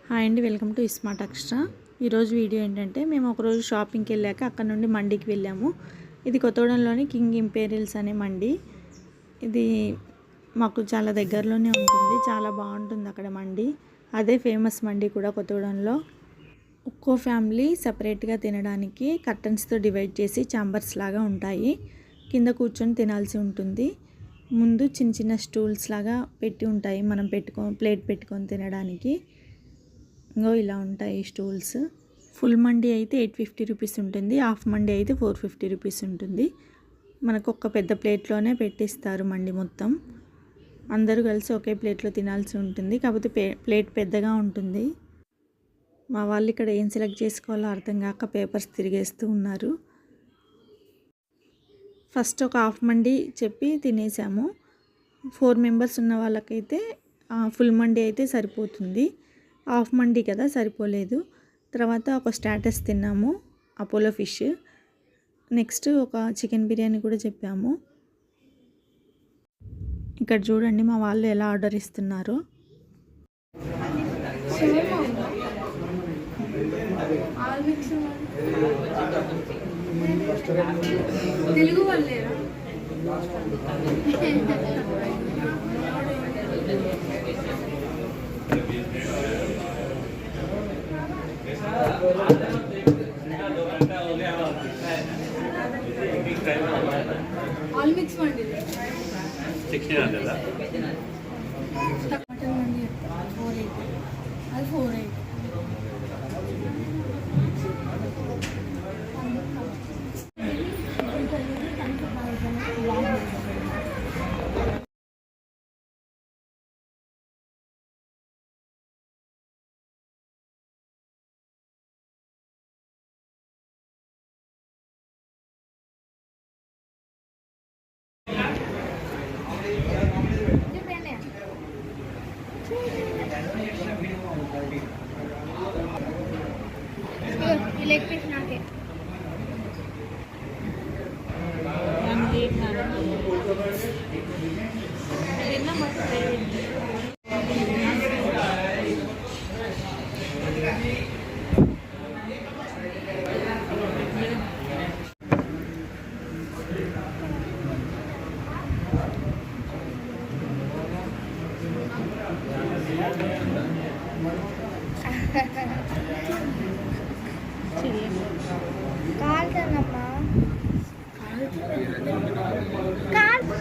Hi అండి, welcome to smart extra. ఈరోజు video ఏంటంటే మేము ఒకరోజు షాపింగ్కి వెళ్ళాక అక్కడ నుండి మండికి వెళ్ళాము. ఇది కొత్తగూడెంలోని కింగ్ ఇంపీరియల్స్ అనే మండి. ఇది మాకు చాలా దగ్గరలోనే ఉంటుంది, చాలా బాగుంటుంది అక్కడ మండి. అదే ఫేమస్ మండి కూడా కొత్తగూడెంలో. ఒక్కో ఫ్యామిలీ సపరేట్గా తినడానికి కర్టన్స్తో డివైడ్ చేసి ఛాంబర్స్ లాగా ఉంటాయి. కింద కూర్చొని తినాల్సి ఉంటుంది. ముందు చిన్న చిన్న స్టూల్స్ లాగా పెట్టి ఉంటాయి, మనం ప్లేట్ పెట్టుకొని తినడానికి. ఇంకో ఇలా ఉంటాయి స్టూల్స్. ఫుల్ మండి అయితే 850 రూపీస్ ఉంటుంది, హాఫ్ మండి అయితే 450 రూపీస్ ఉంటుంది. మనకు ఒక్క పెద్ద ప్లేట్లోనే పెట్టిస్తారు మండి మొత్తం. అందరూ కలిసి ఒకే ప్లేట్లో తినాల్సి ఉంటుంది, కాకపోతే ప్లేట్ పెద్దగా ఉంటుంది. మా వాళ్ళు ఇక్కడ ఏం సెలెక్ట్ చేసుకోవాలో అర్థం కాక పేపర్స్ తిరిగేస్తూ ఉన్నారు. ఫస్ట్ ఒక హాఫ్ మండి చెప్పి తినేసాము. 4 మెంబర్స్ ఉన్న వాళ్ళకైతే ఫుల్ మండి అయితే సరిపోతుంది. హాఫ్ మండి కదా, సరిపోలేదు. తర్వాత ఒక స్టాటస్ తిన్నాము, అపోలో ఫిష్. నెక్స్ట్ ఒక చికెన్ బిర్యానీ కూడా చెప్పాము. ఇక్కడ చూడండి మా వాళ్ళు ఎలా ఆర్డర్ ఇస్తున్నారో. తెలుగు వాళ్ళేనా? ఆల్ మిక్స్ మండి 1600 మటన్ మండి 480, అది 480. లెగ్ పీస్ నాకే. కాల్తానమ్మా, కాల్ అమ్మా.